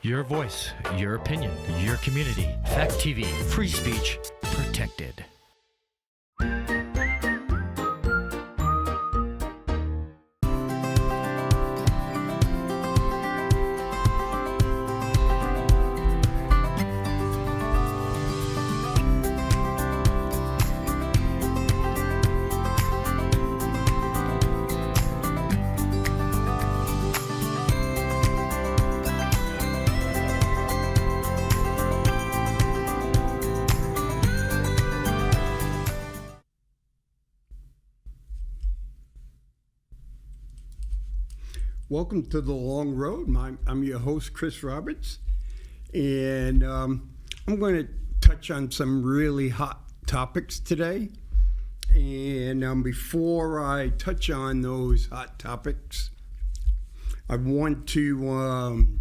Your voice, your opinion, your community. Fact TV, free speech protected. Welcome to The Long Road. I'm your host, Kris Roberts, and I'm going to touch on some really hot topics today. And before I touch on those hot topics, I want to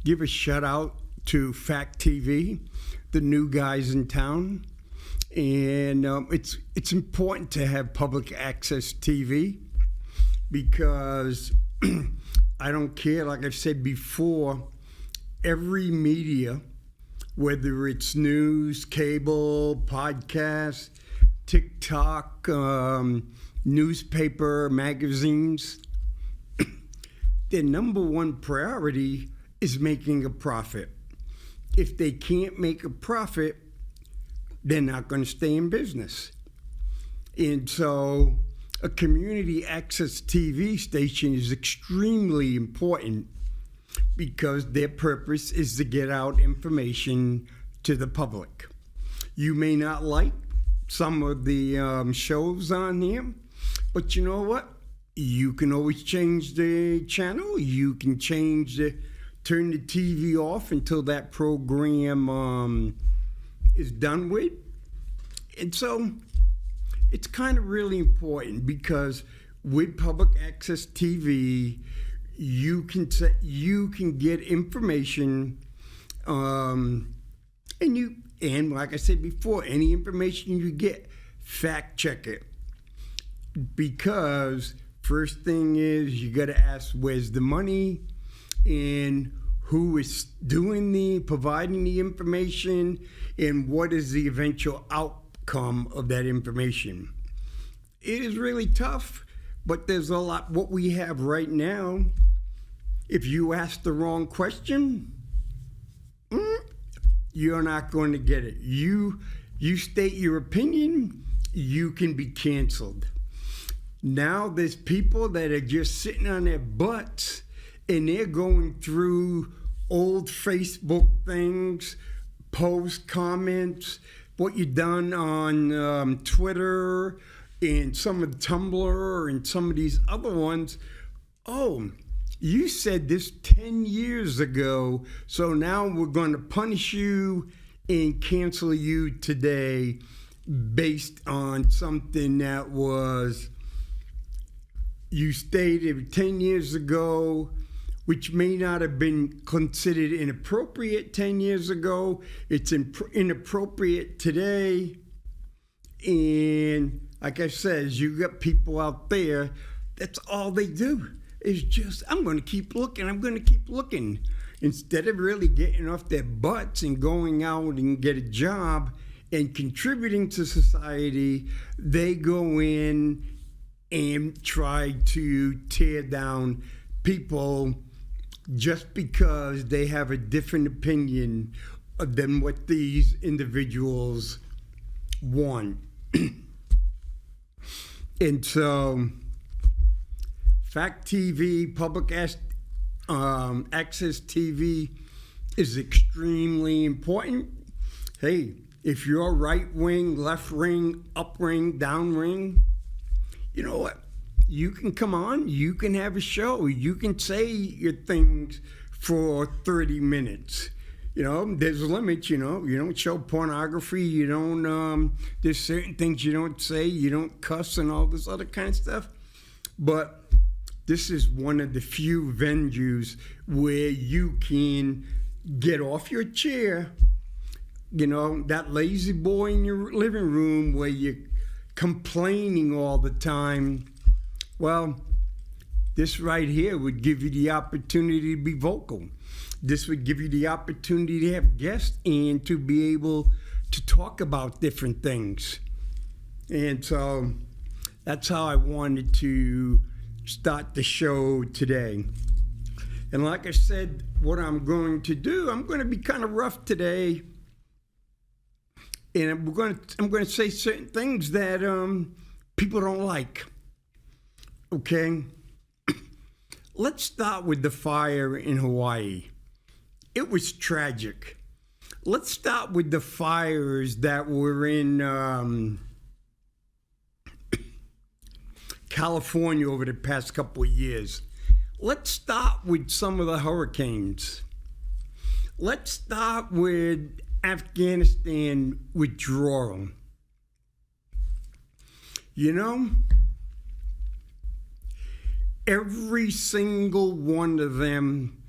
give a shout out to Fact TV, the new guys in town. And it's important to have public access TV because I don't care, like I've said before, every media, whether it's news, cable, podcast, TikTok, newspaper, magazines, their number one priority is making a profit. If they can't make a profit, they're not going to stay in business. And so a community access TV station is extremely important because their purpose is to get out information to the public. You may not like some of the shows on here, but you know what? You can always change the channel. You can turn the TV off until that program is done with. And so it's kind of really important because with public access TV, you can get information, and like I said before, any information you get, fact check it. Because first thing is you got to ask where's the money and who is providing the information and what is the eventual outcome of that information. It is really tough, but there's a lot. What we have right now, if you ask the wrong question, you're not going to get it. You state your opinion, you can be canceled. Now there's people that are just sitting on their butts and they're going through old Facebook things, post comments, what you've done on Twitter and some of Tumblr and some of these other ones. Oh, you said this 10 years ago, so now we're going to punish you and cancel you today based on something that was you stated 10 years ago, which may not have been considered inappropriate 10 years ago. It's inappropriate today. And like I said, you got people out there, that's all they do is just, I'm going to keep looking. Instead of really getting off their butts and going out and get a job and contributing to society, they go in and try to tear down people just because they have a different opinion than what these individuals want. And so, Fact TV, public access TV is extremely important. Hey, if you're right wing, left wing, up wing, down wing, you know what? You can come on, you can have a show, you can say your things for 30 minutes. You know, there's limits, you don't show pornography, you don't, there's certain things you don't say, you don't cuss and all this other kind of stuff. But this is one of the few venues where you can get off your chair, that lazy boy in your living room where you're complaining all the time. Well, this right here would give you the opportunity to be vocal. This would give you the opportunity to have guests and to be able to talk about different things. And so that's how I wanted to start the show today. And like I said, what I'm going to do, I'm going to be kind of rough today. And I'm going to say certain things that people don't like. Okay? Let's start with the fire in Hawaii. It was tragic. Let's start with the fires that were in California over the past couple of years. Let's start with some of the hurricanes. Let's start with Afghanistan withdrawal. You know, every single one of them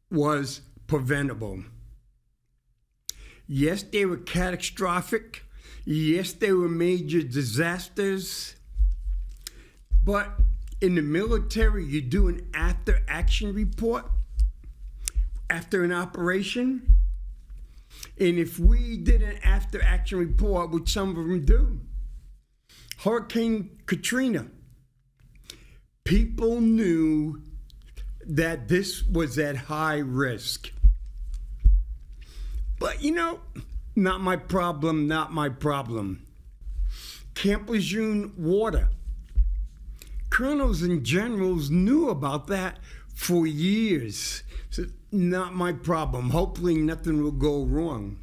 was preventable. Yes, they were catastrophic. Yes, they were major disasters. But in the military, you do an after-action report after an operation. And if we did an after-action report, which some of them do, Hurricane Katrina, people knew that this was at high risk. But, you know, not my problem, not my problem. Camp Lejeune water. Colonels and generals knew about that for years. So, not my problem. Hopefully nothing will go wrong.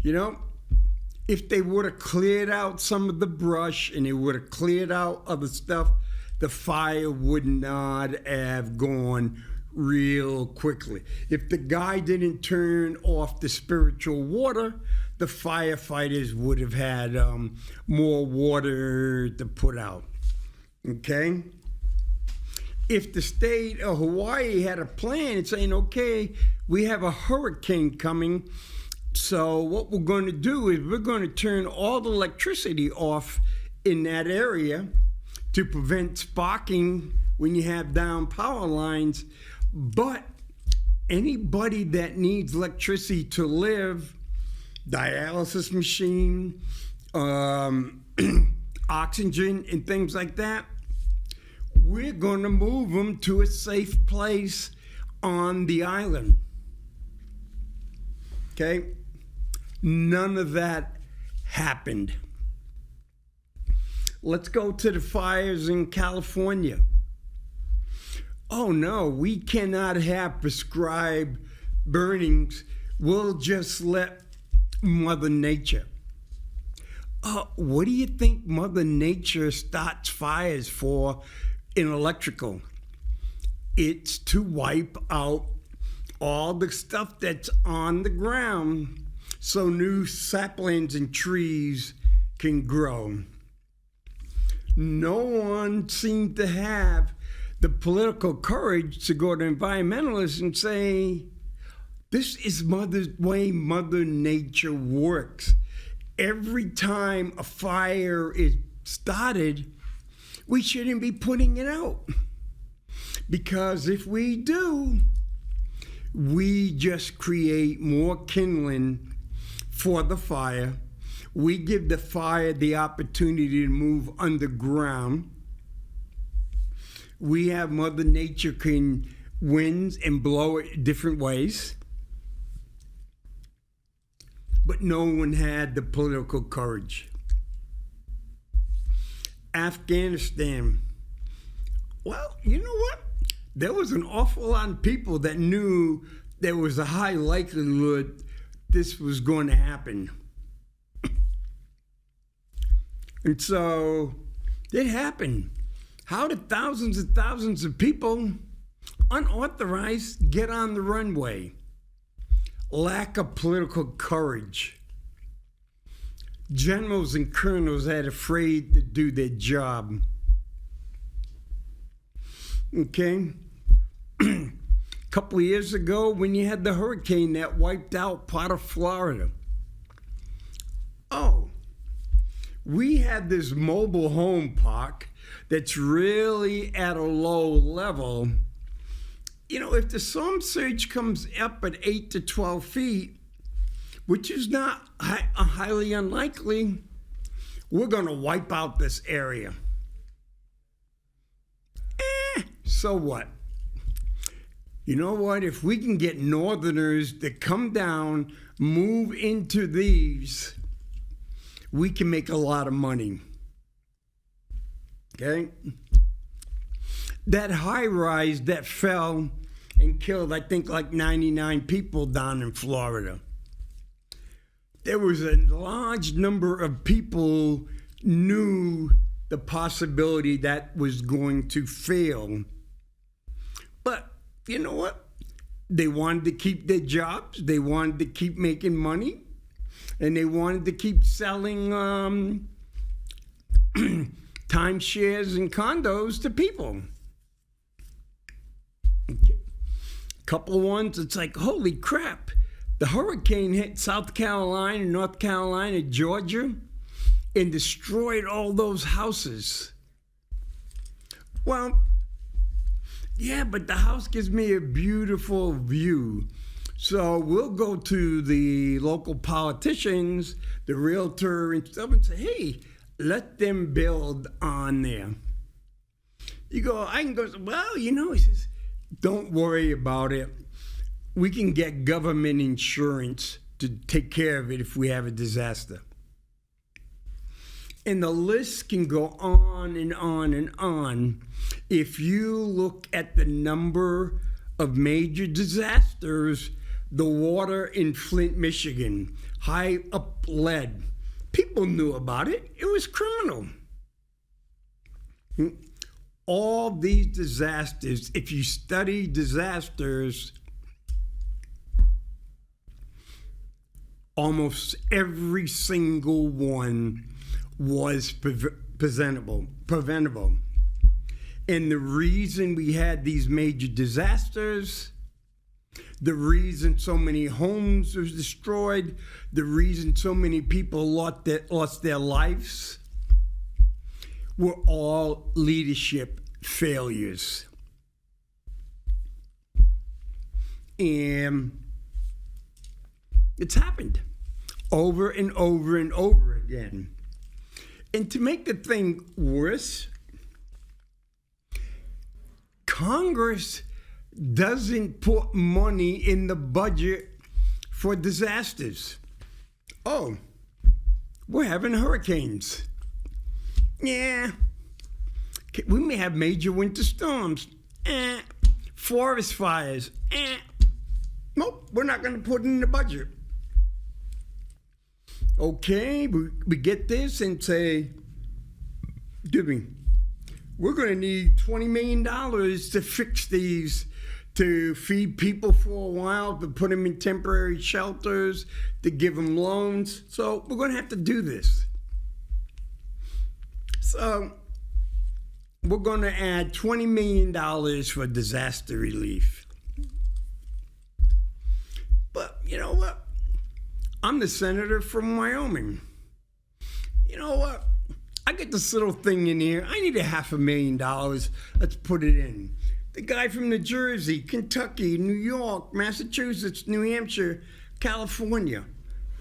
You know, if they would have cleared out some of the brush and they would have cleared out other stuff, the fire would not have gone real quickly. If the guy didn't turn off the spiritual water, the firefighters would have had more water to put out. Okay? If the state of Hawaii had a plan and saying, okay, we have a hurricane coming, so what we're going to do is we're going to turn all the electricity off in that area to prevent sparking when you have down power lines. But anybody that needs electricity to live, dialysis machine, oxygen and things like that, we're going to move them to a safe place on the island. Okay? None of that happened. Let's go to the fires in California. Oh no, we cannot have prescribed burnings. We'll just let Mother Nature. What do you think Mother Nature starts fires for in electrical? It's to wipe out all the stuff that's on the ground so new saplings and trees can grow. No one seemed to have the political courage to go to environmentalists and say, this is way Mother Nature works. Every time a fire is started, we shouldn't be putting it out. Because if we do, we just create more kindling for the fire. We give the fire the opportunity to move underground. We have Mother Nature can winds and blow it different ways. But no one had the political courage. Afghanistan. Well, you know what? There was an awful lot of people that knew there was a high likelihood this was going to happen. And so it happened. How did thousands and thousands of people, unauthorized, get on the runway? Lack of political courage. Generals and colonels had afraid to do their job. Okay? A couple of years ago, when you had the hurricane that wiped out part of Florida. We had this mobile home park that's really at a low level, if the storm surge comes up at 8 to 12 feet, which is not highly unlikely, we're going to wipe out this area. So what? You know what? If we can get northerners to come down, move into these, we can make a lot of money. Okay? That high rise that fell and killed, I think, like 99 people down in Florida. There was a large number of people knew the possibility that was going to fail. But you know what? They wanted to keep their jobs. They wanted to keep making money. And they wanted to keep selling timeshares and condos to people. A couple ones, it's like, holy crap. The hurricane hit South Carolina, North Carolina, Georgia, and destroyed all those houses. Well, yeah, but the house gives me a beautiful view. So we'll go to the local politicians, the realtor and stuff, and say, hey, let them build on there. You go, I can go, well, he says, don't worry about it. We can get government insurance to take care of it if we have a disaster. And the list can go on and on and on. If you look at the number of major disasters, the water in Flint, Michigan, high up lead, people knew about it. It was criminal. All these disasters, if you study disasters, almost every single one was preventable. And the reason we had these major disasters, the reason so many homes was destroyed, the reason so many people lost their lives, were all leadership failures. And it's happened over and over and over again. And to make the thing worse, Congress doesn't put money in the budget for disasters. Oh, we're having hurricanes. Yeah. We may have major winter storms. Forest fires. Nope, we're not going to put it in the budget. Okay, we get this and say, we're going to need $20 million to fix these, to feed people for a while, to put them in temporary shelters, to give them loans. So we're going to have to do this. So we're going to add $20 million for disaster relief. But you know what? I'm the senator from Wyoming. You know what? I get this little thing in here. I need $500,000. Let's put it in. The guy from New Jersey, Kentucky, New York, Massachusetts, New Hampshire, California,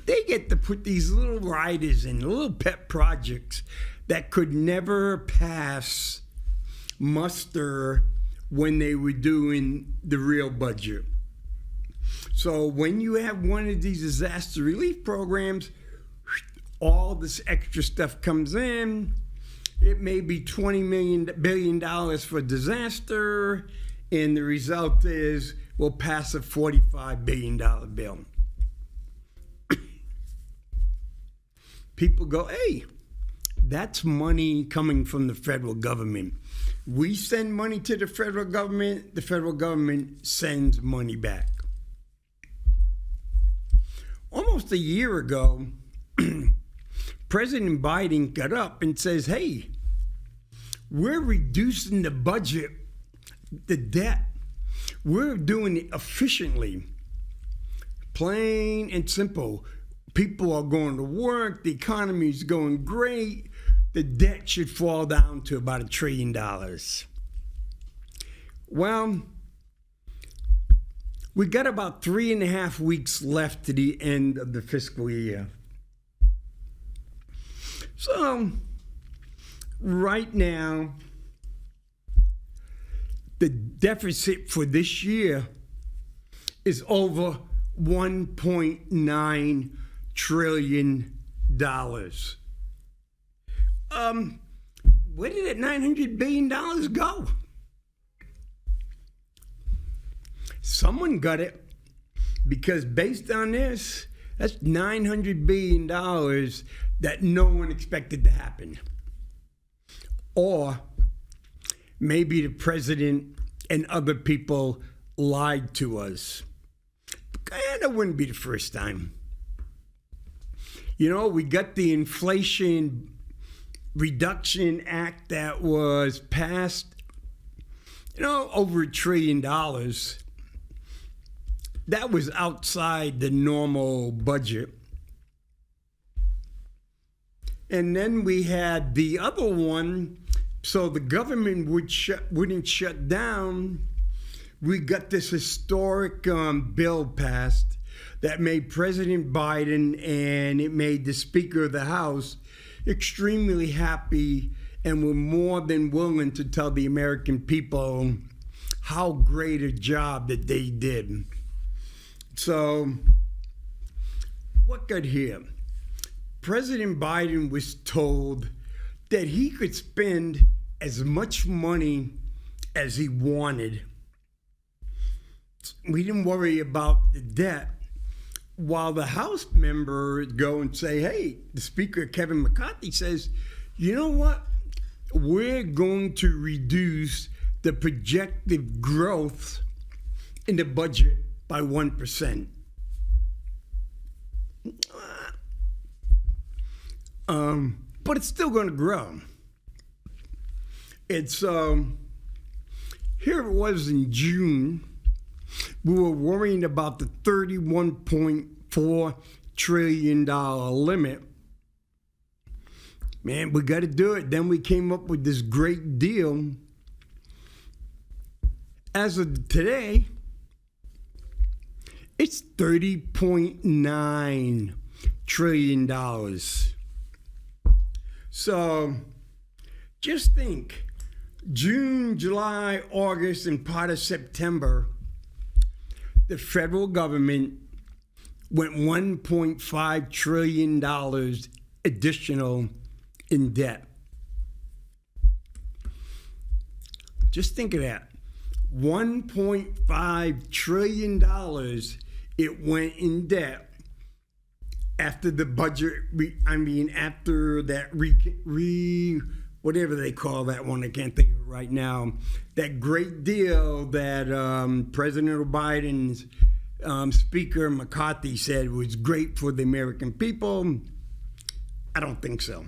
they get to put these little riders in, little pet projects that could never pass muster when they were doing the real budget. So when you have one of these disaster relief programs, all this extra stuff comes in. It may be $20 billion for disaster, and the result is we'll pass a $45 billion bill. People go, hey, that's money coming from the federal government. We send money to the federal government sends money back. Almost a year ago, President Biden got up and says, hey, we're reducing the budget, the debt. We're doing it efficiently. Plain and simple. People are going to work. The economy is going great. The debt should fall down to about $1 trillion. Well, We got about 3.5 weeks left to the end of the fiscal year. So, right now, the deficit for this year is over $1.9 trillion. Where did that $900 billion go? Someone got it, because based on this, that's $900 billion that no one expected to happen. Or maybe the president and other people lied to us. That wouldn't be the first time. You know, we got the Inflation Reduction Act that was passed, over $1 trillion. That was outside the normal budget. And then we had the other one, so the government wouldn't shut down. We got this historic bill passed that made President Biden and it made the Speaker of the House extremely happy, and were more than willing to tell the American people how great a job that they did. So, what got here? President Biden was told that he could spend as much money as he wanted. We didn't worry about the debt, while the House members go and say, hey, the Speaker, Kevin McCarthy, says, you know what? We're going to reduce the projected growth in the budget by 1%. But it's still going to grow. It's here it was in June. We were worrying about the $31.4 trillion limit. Man, we got to do it. Then we came up with this great deal. As of today, it's $30.9 trillion. So just think, June, July, August, and part of September, the federal government went $1.5 trillion additional in debt. Just think of that. $1.5 trillion it went in debt after the budget, after that whatever they call that one, I can't think of it right now, that great deal that President Biden's Speaker McCarthy said was great for the American people. I don't think so.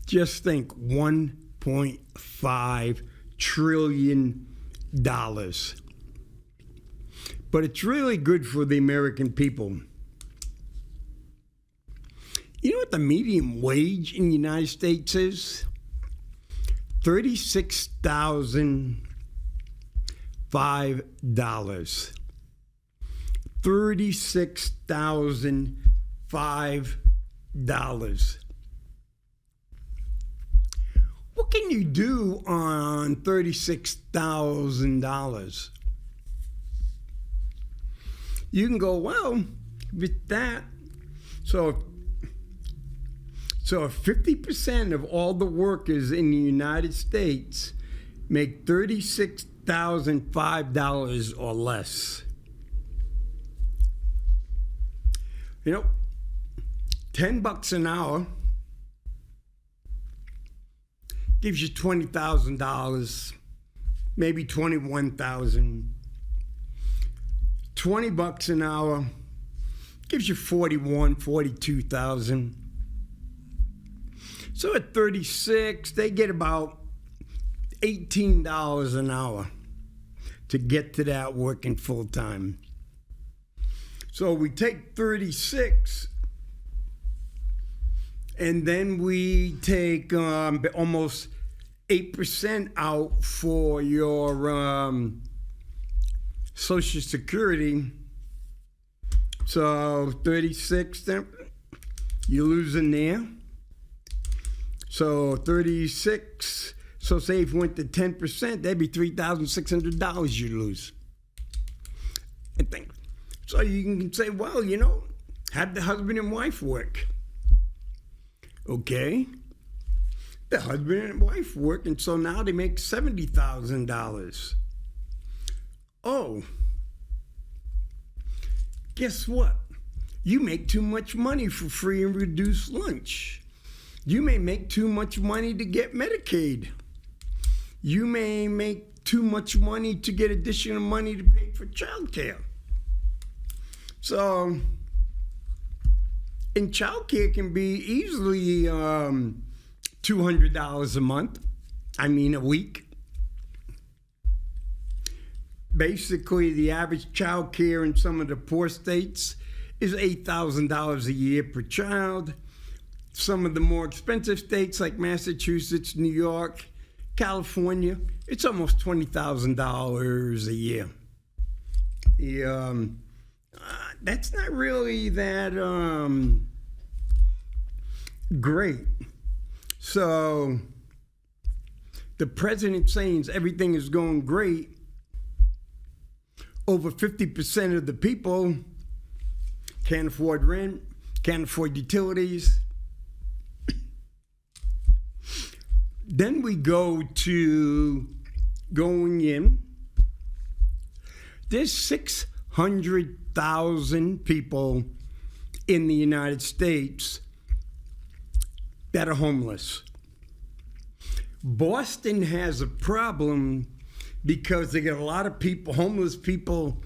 Just think, $1.5 trillion. But it's really good for the American people. You know what the median wage in the United States is? $36,005. $36,005. What can you do on $36,000? You can go, well, with that, so if 50% of all the workers in the United States make $36,005 or less, $10 an hour gives you $20,000, maybe $21,000. $20 an hour gives you $42,000. So at 36, they get about $18 an hour to get to that working full time. So we take 36, and then we take almost 8% out for your Social Security. So 36, then you're losing there. So 36, so say if you went to 10%, that'd be $3,600 you lose. I think. So you can say, well, have the husband and wife work. Okay. The husband and wife work, and so now they make $70,000. Oh. Guess what? You make too much money for free and reduced lunch. You may make too much money to get Medicaid. You may make too much money to get additional money to pay for childcare. So, and childcare can be easily $200 a month. A week. Basically, the average childcare in some of the poor states is $8,000 a year per child. Some of the more expensive states like Massachusetts, New York, California, it's almost $20,000 a year. That's not really that great. So the president saying everything is going great. Over 50% of the people can't afford rent, can't afford utilities. Then we go to going in. There's 600,000 people in the United States that are homeless. Boston has a problem because they get a lot of people, homeless people,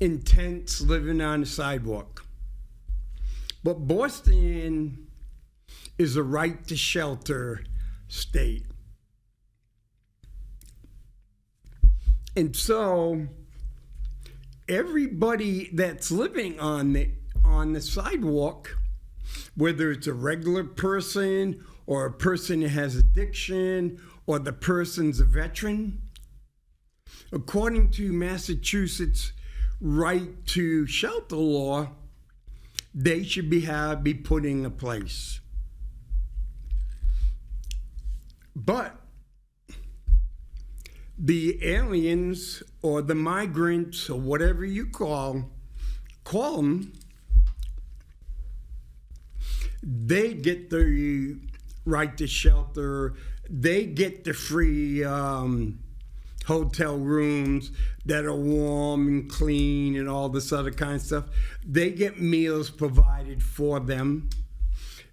in tents living on the sidewalk. But Boston is a right to shelter state. And so everybody that's living on the sidewalk, whether it's a regular person or a person that has addiction or the person's a veteran, according to Massachusetts right to shelter law, they should be put in a place. But the aliens or the migrants or whatever you call them, they get the right to shelter. They get the free hotel rooms that are warm and clean and all this other kind of stuff. They get meals provided for them.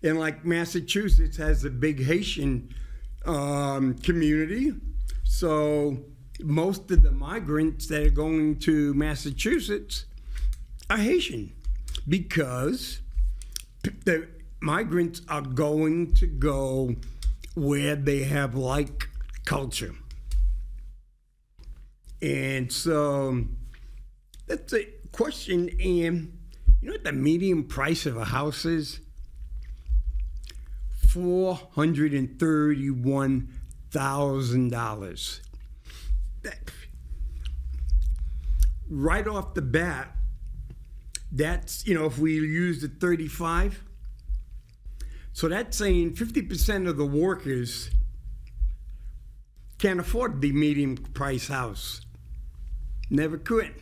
And like Massachusetts has a big Haitian community. So most of the migrants that are going to Massachusetts are Haitian because the migrants are going to go where they have like culture. And so that's a question. And you know what the median price of a house is? $431,000. Right off the bat, that's, if we use the 35, so that's saying 50% of the workers can't afford the medium price house. Never could.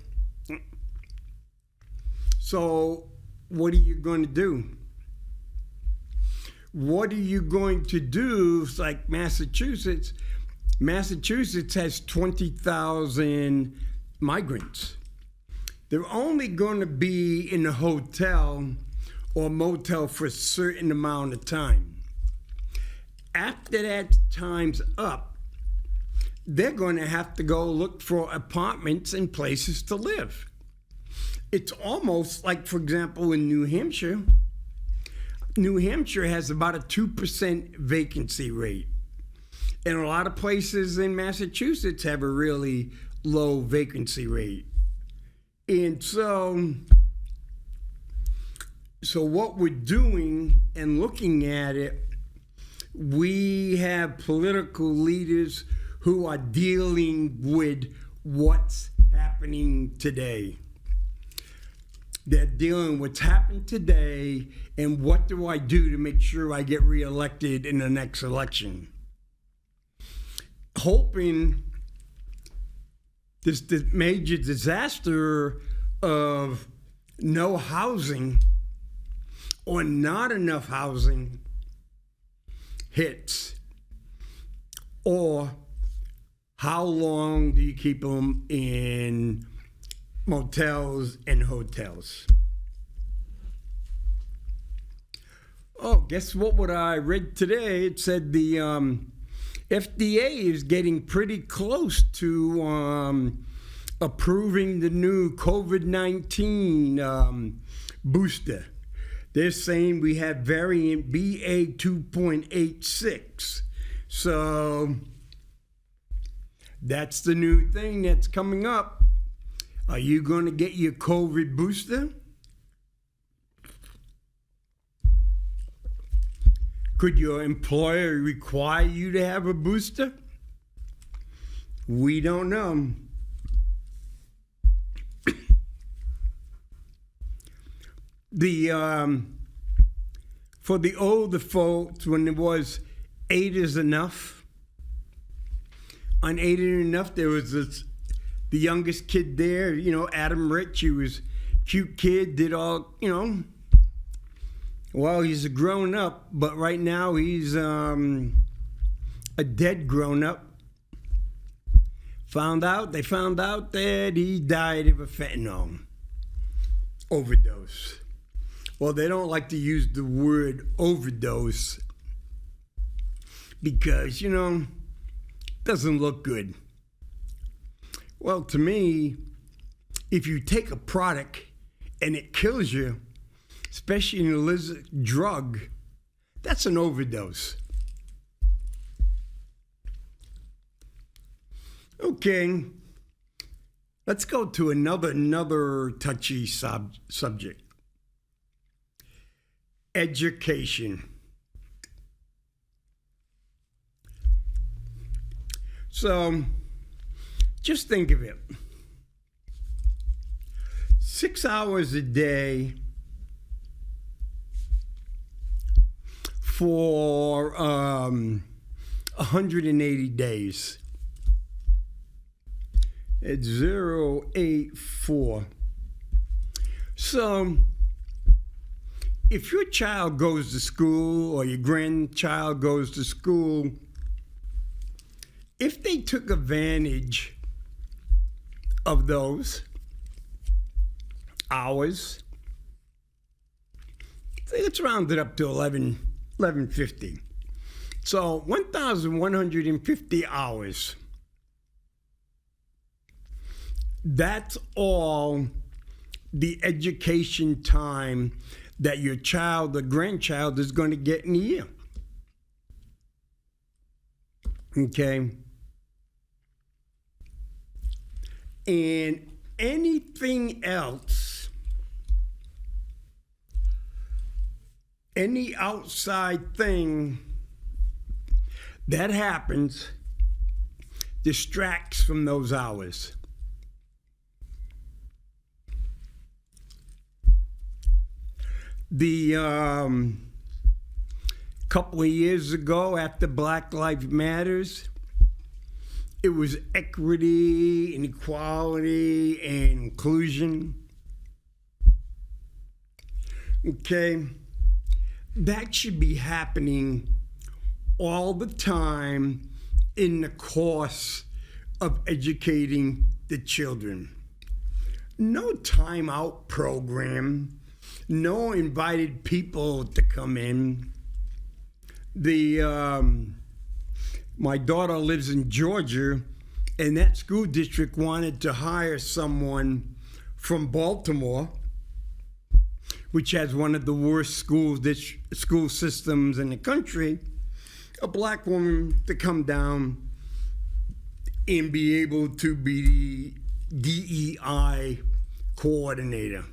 So what are you going to do? What are you going to do? It's like Massachusetts. Massachusetts has 20,000 migrants. They're only going to be in a hotel or motel for a certain amount of time. After that time's up, they're going to have to go look for apartments and places to live. It's almost like, for example, in New Hampshire. New Hampshire has about a 2% vacancy rate. And a lot of places in Massachusetts have a really low vacancy rate. And so what we're doing and looking at it, we have political leaders who are dealing with what's happening today. They're dealing with what's happened today and what do I do to make sure I get reelected in the next election. Hoping this major disaster of no housing or not enough housing hits, or how long do you keep them in motels and hotels? Oh, guess what I read today? It said the FDA is getting pretty close to approving the new COVID-19 booster. They're saying we have variant BA 2.86. So that's the new thing that's coming up. Are you going to get your COVID booster? Could your employer require you to have a booster? We don't know. For the older folks, when it was 8 is enough, unaided enough, there was the youngest kid there, Adam Rich. He was a cute kid, did all, well, he's a grown up, but right now he's a dead grown up. They found out that he died of a fentanyl overdose. Well, they don't like to use the word overdose because, it doesn't look good. Well, to me, if you take a product and it kills you, especially an illicit drug, that's an overdose. Okay, let's go to another touchy subject. Education. So, just think of it. 6 hours a day for 180 days. It's 0.84. So, if your child goes to school or your grandchild goes to school, if they took advantage of those hours, let's round it up to 1150. So 1,150 hours. That's all the education time that your child or grandchild is going to get in a year. Okay? And anything else, any outside thing that happens distracts from those hours. The couple of years ago, after Black Lives Matters, it was equity and equality and inclusion. Okay, that should be happening all the time in the course of educating the children. No timeout program. No invited people to come in. My daughter lives in Georgia, and that school district wanted to hire someone from Baltimore, which has one of the worst school systems in the country, a black woman to come down and be able to be the DEI coordinator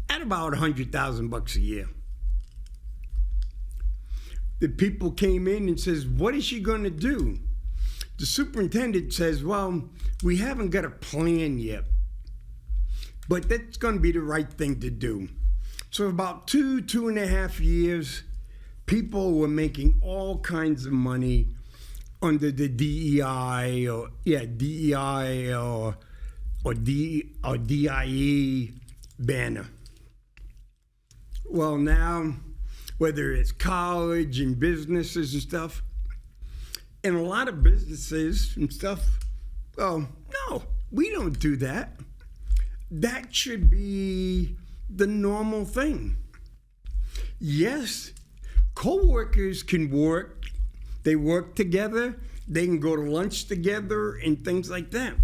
at about $100,000 a year. the people came in and says, what is she going to do? The superintendent says, well, we haven't got a plan yet, but that's going to be the right thing to do. So about 2.5 years, people were making all kinds of money under the DEI or DIE banner. Well, now, whether it's college and businesses and stuff, and a lot of businesses and stuff, well, no, we don't do that. That should be the normal thing. Yes, co-workers can work. They work together. They can go to lunch together and things like that.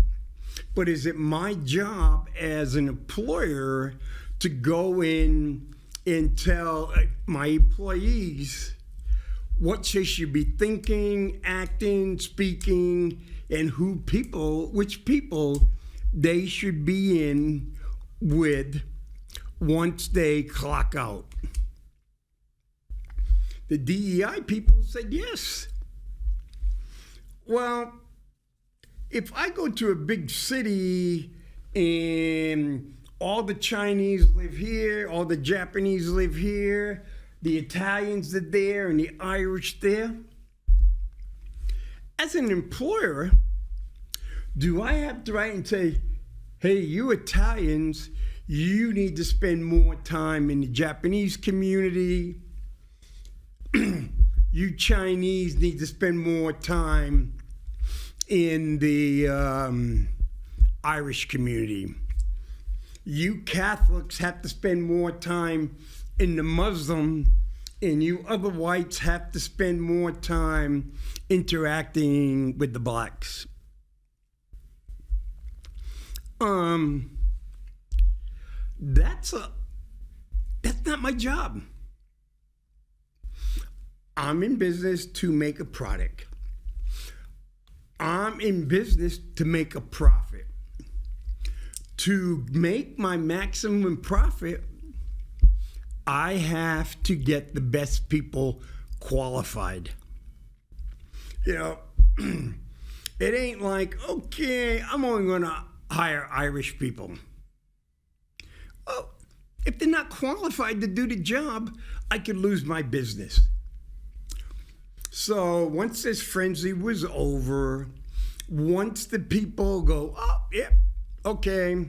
But is it my job as an employer to go in and tell my employees what they should be thinking, acting, speaking, and which people they should be in with once they clock out? The DEI people said yes. Well, if I go to a big city and all the Chinese live here, all the Japanese live here, the Italians are there, and the Irish there, as an employer, do I have to write and say, hey, you Italians, you need to spend more time in the Japanese community. You Chinese need to spend more time in the Irish community. You Catholics have to spend more time in the Muslim, and you other whites have to spend more time interacting with the blacks. That's not my job. I'm in business to make a product. I'm in business to make a profit. To make my maximum profit, I have to get the best people qualified. You know, it ain't like, okay, I'm only going to hire Irish people. Well, if they're not qualified to do the job, I could lose my business. So once this frenzy was over, once the people go, oh, yeah, okay,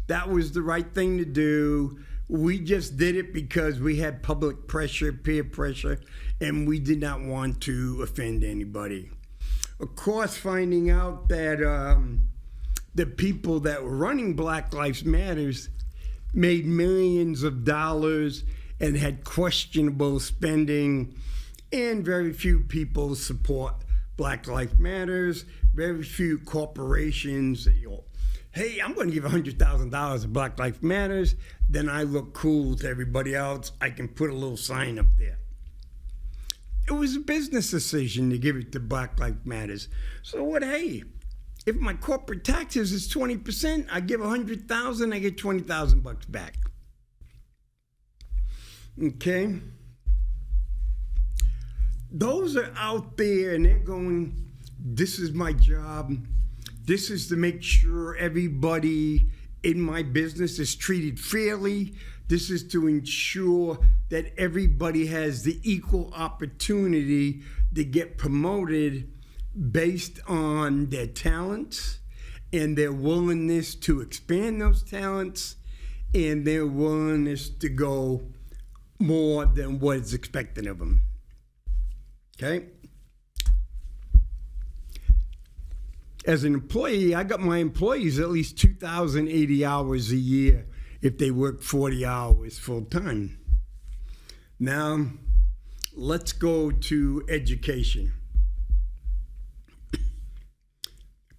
that was the right thing to do. We just did it because we had public pressure, peer pressure, and we did not want to offend anybody. Of course, finding out that the people that were running Black Lives Matters made millions of dollars and had questionable spending, and very few people support Black Lives Matters. Very few corporations, hey, I'm going to give $100,000 to Black Lives Matters. Then I look cool to everybody else. I can put a little sign up there. It was a business decision to give it to Black Lives Matters. So what? Hey, if my corporate taxes is 20%, I give $100,000, I get $20,000 back. Okay. Those are out there and they're going, this is my job. This is to make sure everybody in my business is treated fairly. This is to ensure that everybody has the equal opportunity to get promoted based on their talents and their willingness to expand those talents and their willingness to go more than what is expected of them. Okay? As an employee, I got my employees at least 2,080 hours a year if they work 40 hours full time. Now, let's go to education.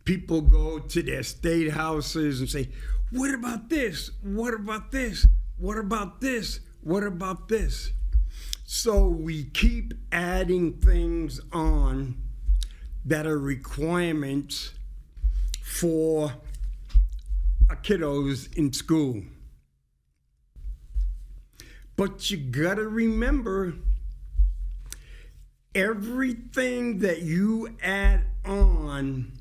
People go to their state houses and say, what about this? What about this? What about this? What about this? So we keep adding things on that are requirements for our kiddos in school. But you gotta remember, everything that you add on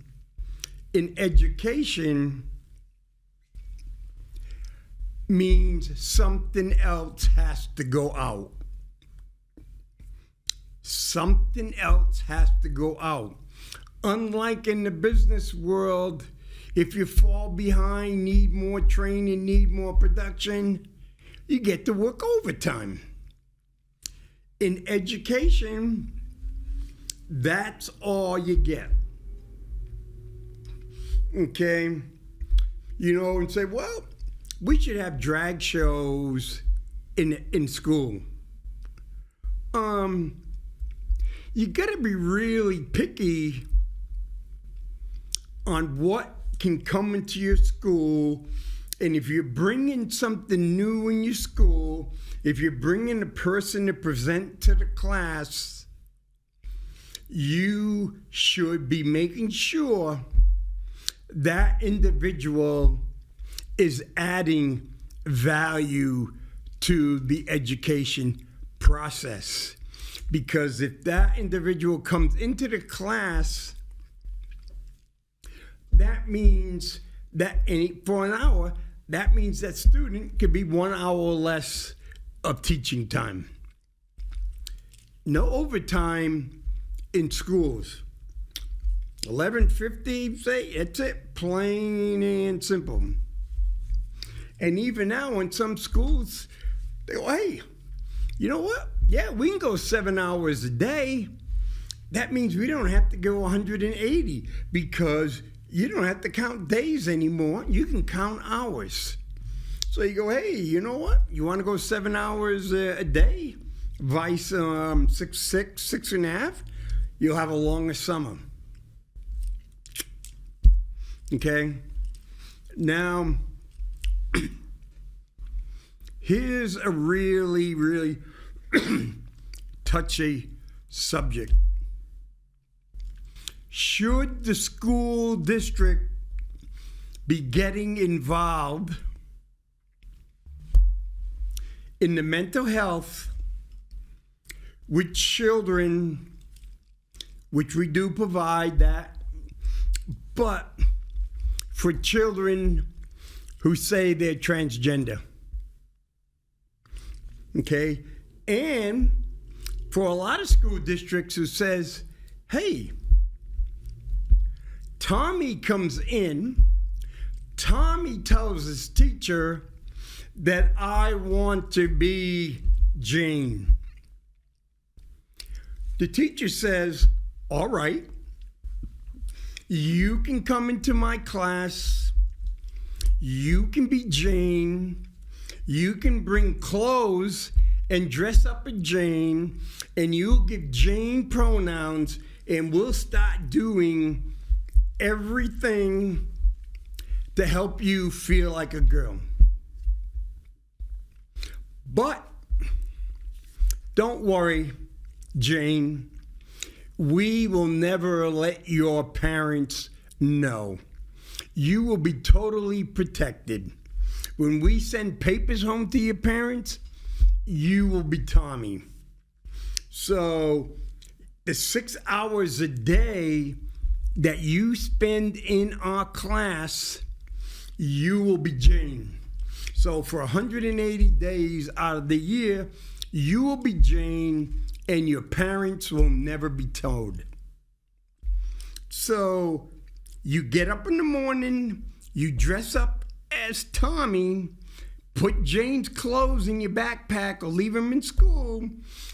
in education means something else has to go out. Something else has to go out. Unlike in the business world, if you fall behind, need more training, need more production, you get to work overtime. In education, that's all you get. Okay? You know, and say, well, we should have drag shows in school. You gotta be really picky on what can come into your school. And if you're bringing something new in your school, if you're bringing a person to present to the class, you should be making sure that individual is adding value to the education process. Because if that individual comes into the class, that means that for an hour, that means that student could be 1 hour less of teaching time. No overtime in schools. 11:50, say, it's it, plain and simple. And even now in some schools, they go, hey, you know what? Yeah, we can go 7 hours a day. That means we don't have to go 180 because you don't have to count days anymore. You can count hours. So you go, hey, you know what? You want to go 7 hours a day? Vice 6.5? You'll have a longer summer. Okay? Now, here's a really, really touchy subject. Should the school district be getting involved in the mental health with children, which we do provide that, but for children who say they're transgender? Okay? And for a lot of school districts who says, hey, Tommy comes in, Tommy tells his teacher that I want to be Jane. The teacher says, all right, you can come into my class, you can be Jane, you can bring clothes and dress up as Jane, and you'll give Jane pronouns, and we'll start doing everything to help you feel like a girl. But don't worry, Jane, we will never let your parents know. You will be totally protected. When we send papers home to your parents, you will be Tommy. So the 6 hours a day that you spend in our class, you will be Jane. So for 180 days out of the year, you will be Jane, and your parents will never be told. So you get up in the morning, you dress up as Tommy, put Jane's clothes in your backpack or leave them in school,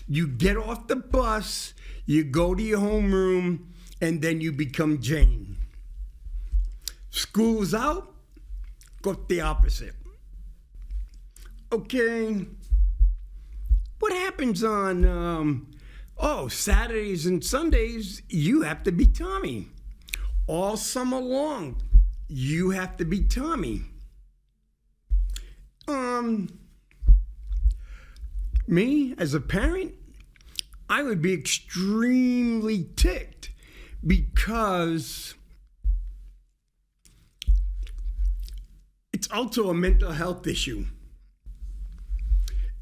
you get off the bus, you go to your homeroom, and then you become Jane. School's out, got the opposite. Okay, what happens on Saturdays and Sundays? You have to be Tommy. All summer long, you have to be Tommy. Me as a parent, I would be extremely ticked because it's also a mental health issue.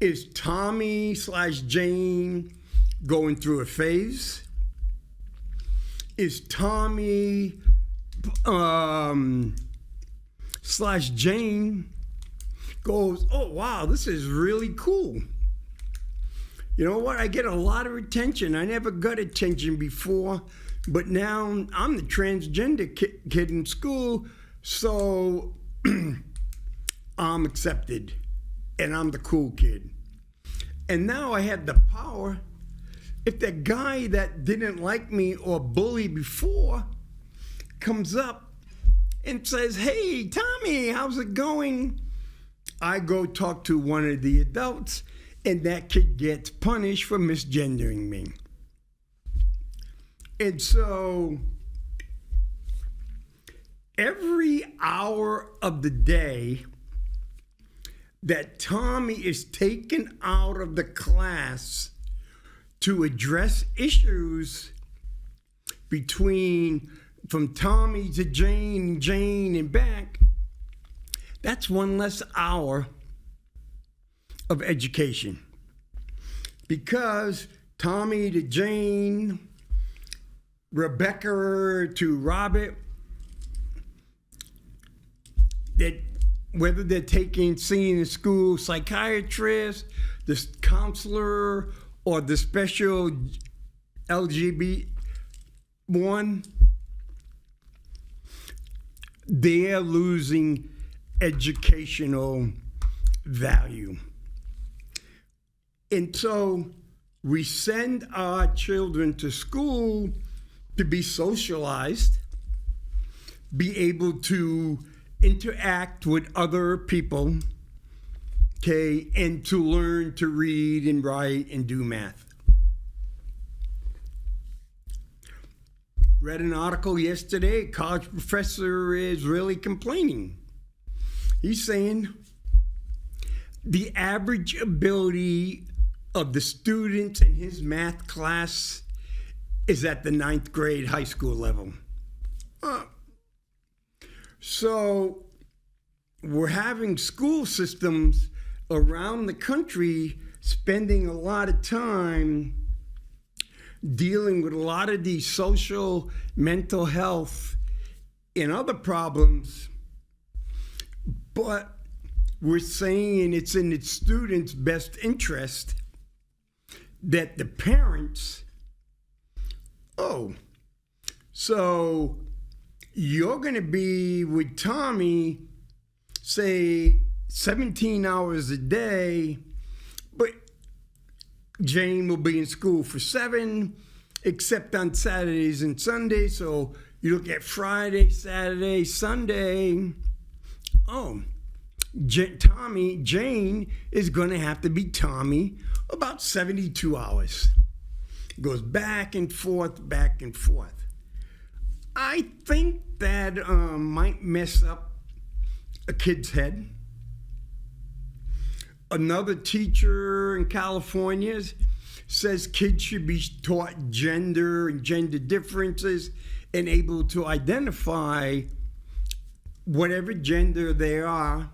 Is Tommy/Jane going through a phase? Is Tommy slash Jane goes, oh, wow, this is really cool. You know what? I get a lot of attention. I never got attention before, but now I'm the transgender kid in school, so I'm accepted, and I'm the cool kid. And now I have the power. If that guy that didn't like me or bully before comes up and says, hey, Tommy, how's it going? I go talk to one of the adults, and that kid gets punished for misgendering me. And so every hour of the day that Tommy is taken out of the class to address issues from Tommy to Jane, Jane and back, that's one less hour of education. Because Tommy to Jane, Rebecca to Robert, that whether they're seeing the school psychiatrist, the counselor, or the special LGBT one, they're losing educational value. And so we send our children to school to be socialized, be able to interact with other people, okay, and to learn to read and write and do math. Read an article yesterday, a college professor is really complaining. He's saying the average ability of the students in his math class is at the 9th grade high school level. So we're having school systems around the country spending a lot of time dealing with a lot of these social, mental health, and other problems, but we're saying it's in its students' best interest that the parents, so you're going to be with Tommy, say, 17 hours a day, but Jane will be in school for 7, except on Saturdays and Sundays. So you look at Friday, Saturday, Sunday. Jane is going to have to be Tommy about 72 hours. It goes back and forth, back and forth. I think that might mess up a kid's head. Another teacher in California says kids should be taught gender and gender differences and able to identify whatever gender they are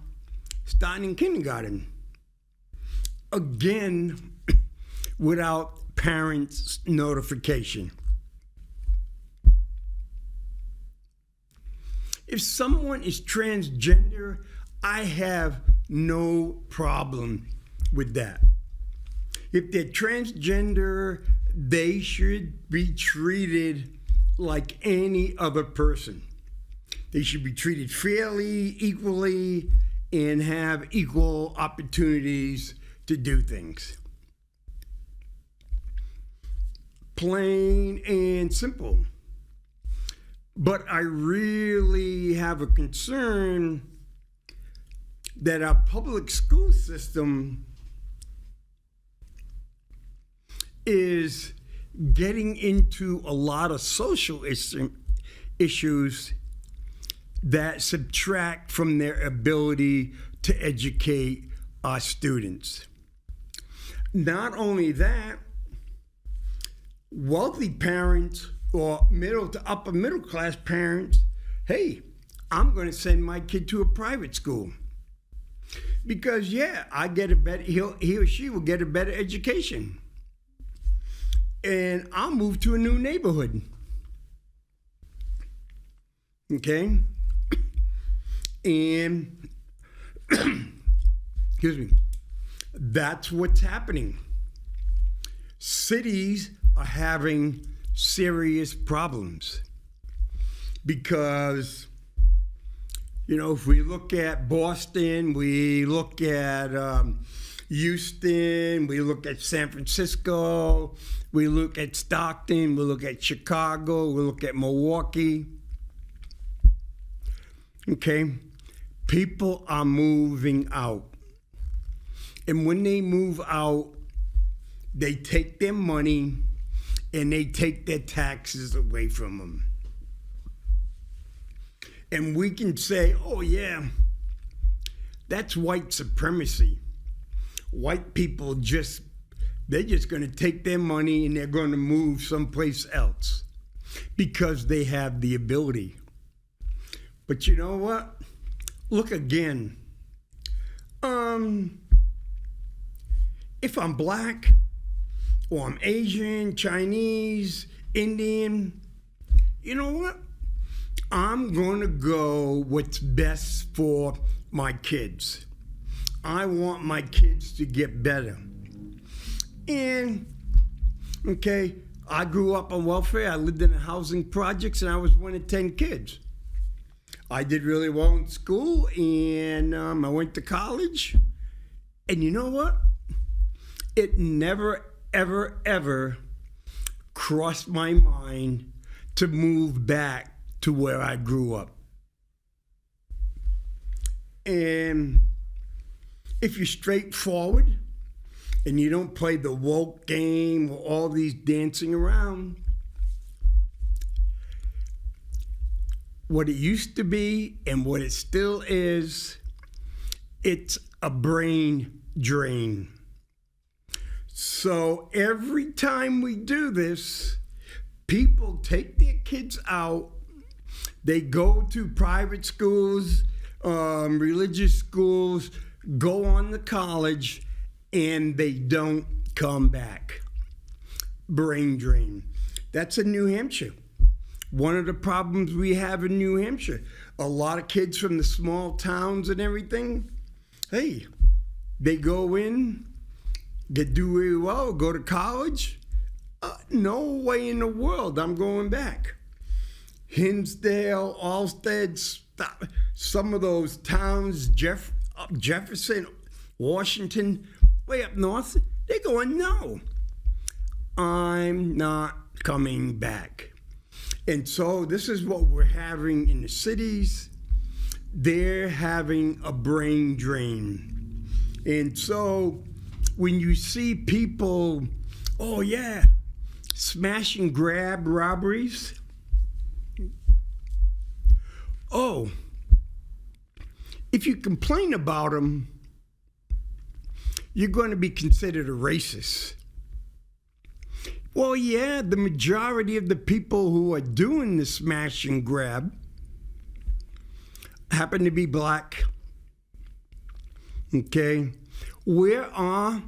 starting in kindergarten. Again, without parents' notification. If someone is transgender, I have no problem with that. If they're transgender, they should be treated like any other person. They should be treated fairly, equally, and have equal opportunities to do things. Plain and simple. But I really have a concern that our public school system is getting into a lot of social issues that subtract from their ability to educate our students. Not only that, wealthy parents or middle to upper middle class parents, hey, I'm going to send my kid to a private school because I get a better, he or she will get a better education. and I'll move to a new neighborhood. Okay? And, excuse me, that's what's happening. Cities are having serious problems because, if we look at Boston, we look at Houston, we look at San Francisco, we look at Stockton, we look at Chicago, we look at Milwaukee. Okay? People are moving out. And when they move out, they take their money and they take their taxes away from them. And we can say, oh yeah, that's white supremacy. White people they're just going to take their money and they're going to move someplace else because they have the ability. But you know what? Look again. If I'm black, or I'm Asian, Chinese, Indian, you know what? I'm going to go what's best for my kids. I want my kids to get better. And, okay, I grew up on welfare. I lived in the housing projects, and I was one of 10 kids. I did really well in school, and I went to college. And you know what? It never, ever, ever crossed my mind to move back to where I grew up. And if you're straightforward and you don't play the woke game or all these dancing around, what it used to be and what it still is, it's a brain drain. So every time we do this, people take their kids out, they go to private schools, religious schools, go on to college, and they don't come back. Brain drain. That's in New Hampshire. One of the problems we have in New Hampshire, a lot of kids from the small towns and everything, hey, they go in, they do really well, go to college. No way in the world I'm going back. Hinsdale, Allsted, some of those towns, Jefferson, Washington, way up north, they're going, no, I'm not coming back. And so this is what we're having in the cities. They're having a brain drain. And so when you see people, oh yeah, smash and grab robberies, oh, if you complain about them, you're going to be considered a racist. Well, yeah, the majority of the people who are doing the smash and grab happen to be black. Okay? Where are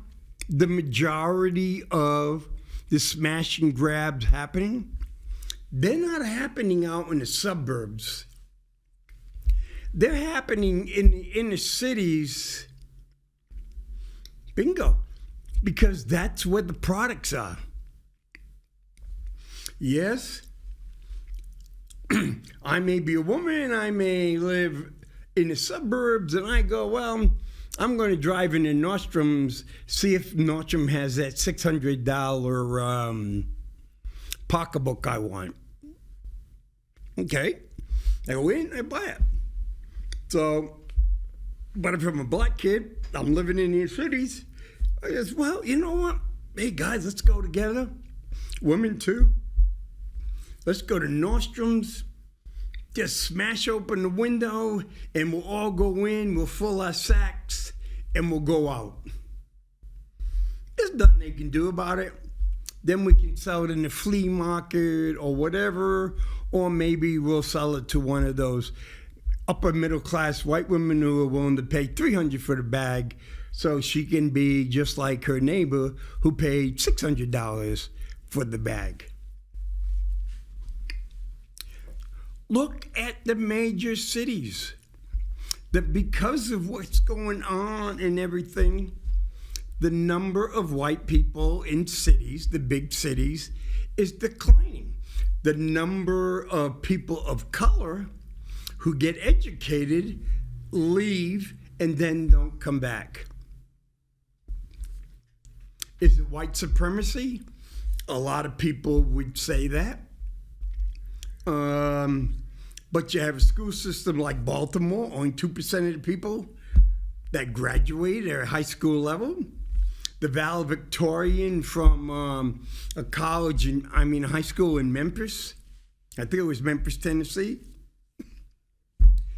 the majority of the smash and grabs happening? They're not happening out in the suburbs. They're happening in the inner cities. Bingo. Because that's where the products are. Yes, I may be a woman, I may live in the suburbs, and I go, well, I'm going to drive into Nordstrom's, see if Nordstrom has that $600 pocketbook I want. Okay, I go in, I buy it. So, but if I'm a black kid, I'm living in these cities, I guess, well, you know what? Hey, guys, let's go together. Women, too. Let's go to Nordstrom's, just smash open the window, and we'll all go in, we'll fill our sacks, and we'll go out. There's nothing they can do about it. Then we can sell it in the flea market or whatever, or maybe we'll sell it to one of those upper middle class white women who are willing to pay $300 for the bag so she can be just like her neighbor who paid $600 for the bag. Look at the major cities. That because of what's going on and everything, the number of white people in cities, the big cities, is declining. The number of people of color who get educated leave and then don't come back. Is it white supremacy? A lot of people would say that. But you have a school system like Baltimore, only 2% of the people that graduate at high school level. The valedictorian from a college high school in Memphis, I think it was Memphis, Tennessee.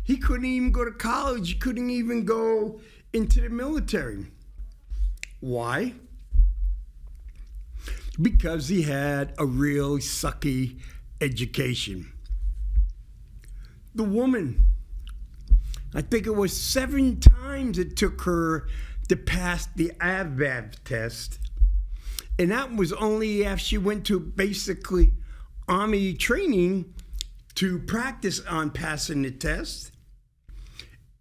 He couldn't even go to college. He couldn't even go into the military. Why? Because he had a real sucky education. The woman, I think it was 7 times it took her to pass the AVAB test. And that was only after she went to basically Army training to practice on passing the test.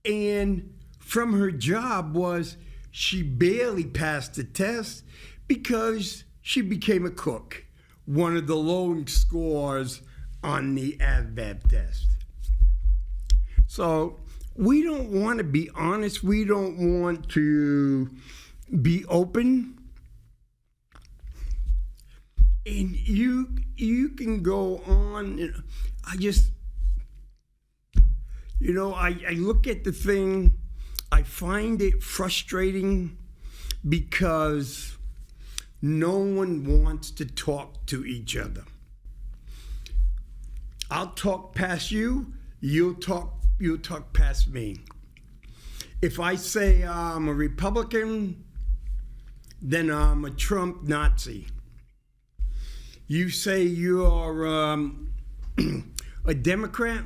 And from her job was she barely passed the test because she became a cook, one of the lowest scores on the AVAB test. So we don't want to be honest. We don't want to be open. And you can go on. I look at the thing. I find it frustrating because no one wants to talk to each other. I'll talk past you. You'll talk past me. If I say I'm a Republican, then I'm a Trump Nazi. You say you're a Democrat?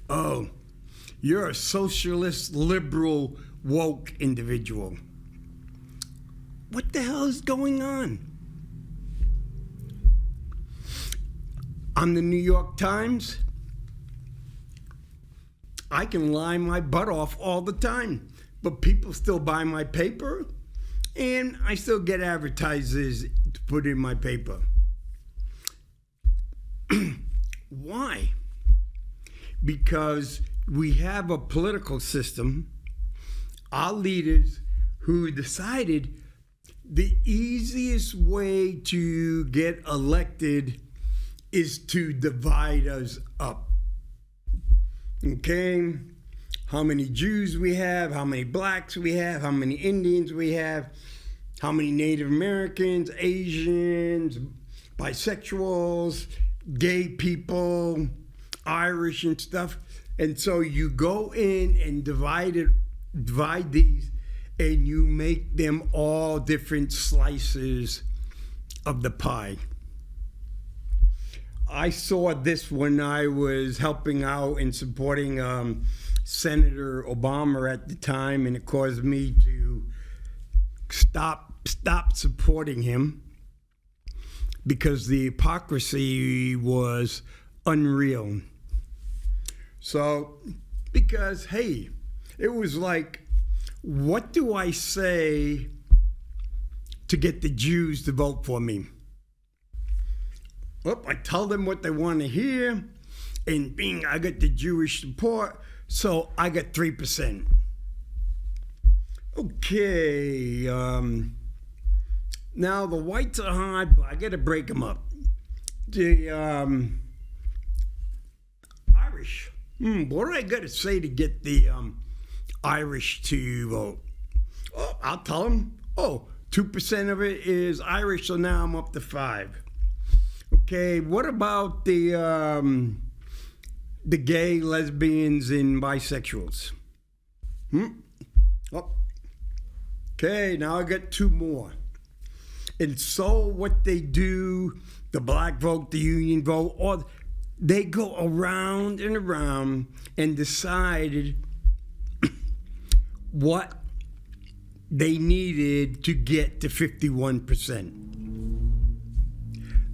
Oh, you're a socialist, liberal, woke individual. What the hell is going on? On the New York Times, I can lie my butt off all the time, but people still buy my paper, and I still get advertisers to put in my paper. Why? Because we have a political system, our leaders who decided the easiest way to get elected is to divide us up. Okay? How many Jews we have, how many blacks we have, how many Indians we have, how many Native Americans, Asians, bisexuals, gay people, Irish and stuff. And so you go in and divide these, and you make them all different slices of the pie. I saw this when I was helping out and supporting Senator Obama at the time, and it caused me to stop supporting him because the hypocrisy was unreal. So, because, hey, it was like, what do I say to get the Jews to vote for me? Well, I tell them what they want to hear, and bing, I got the Jewish support, so I got 3%. Okay, now the whites are hard, but I got to break them up. The Irish, what do I got to say to get the Irish to vote? Oh, I'll tell them, 2% of it is Irish, so now I'm up to 5. Okay, what about the gay, lesbians, and bisexuals? Okay, now I got 2 more. And so what they do, the black vote, the union vote, or they go around and around and decided what they needed to get to 51%.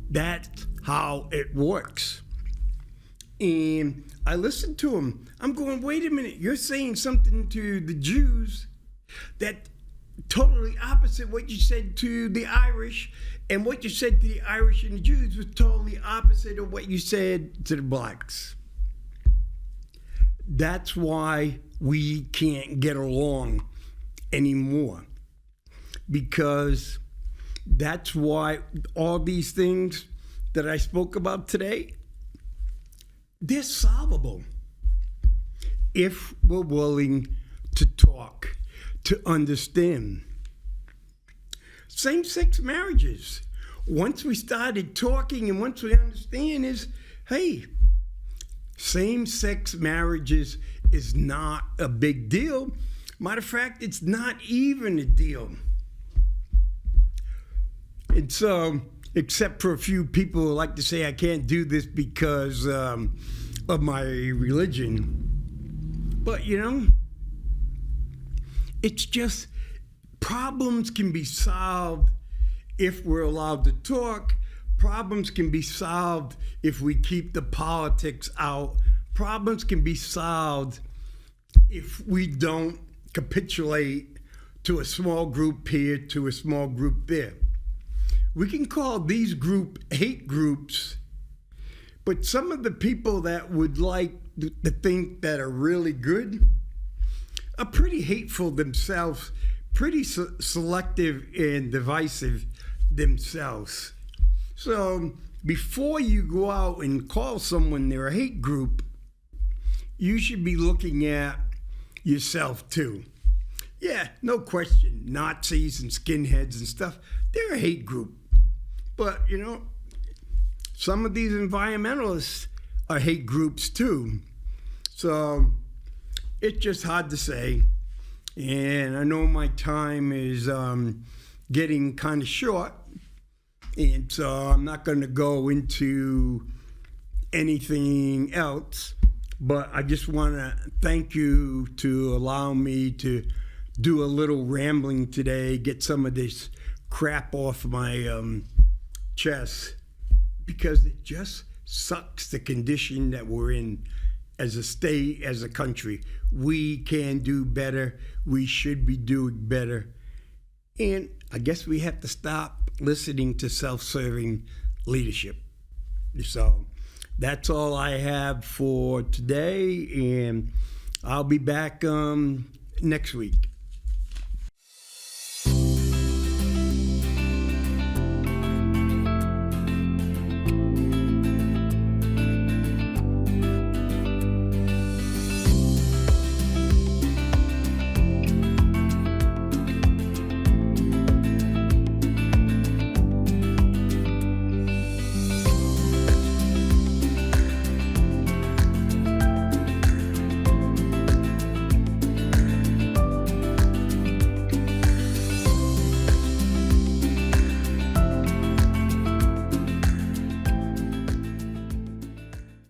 That's how it works. And I listened to him. I'm going, wait a minute, you're saying something to the Jews that totally opposite what you said to the Irish, and what you said to the Irish and the Jews was totally opposite of what you said to the blacks. That's why we can't get along anymore, because that's why all these things that I spoke about today, they're solvable if we're willing to talk, to understand. Same-sex marriages, once we started talking and once we understand is, hey, same-sex marriages is not a big deal. Matter of fact, it's not even a deal. And so, except for a few people who like to say I can't do this because of my religion. But, it's just problems can be solved if we're allowed to talk. Problems can be solved if we keep the politics out. Problems can be solved if we don't capitulate to a small group here, to a small group there. We can call these hate groups, but some of the people that would like to think that are really good are pretty hateful themselves, pretty selective and divisive themselves. So before you go out and call someone they're a hate group, you should be looking at yourself too. Yeah, no question, Nazis and skinheads and stuff, they're a hate group. But, some of these environmentalists are hate groups too. So it's just hard to say. And I know my time is getting kind of short. And so I'm not going to go into anything else. But I just want to thank you to allow me to do a little rambling today, get some of this crap off my chest, because it just sucks the condition that we're in as a state, as a country. We can do better. We should be doing better. And I guess we have to stop listening to self-serving leadership. So that's all I have for today, and I'll be back next week.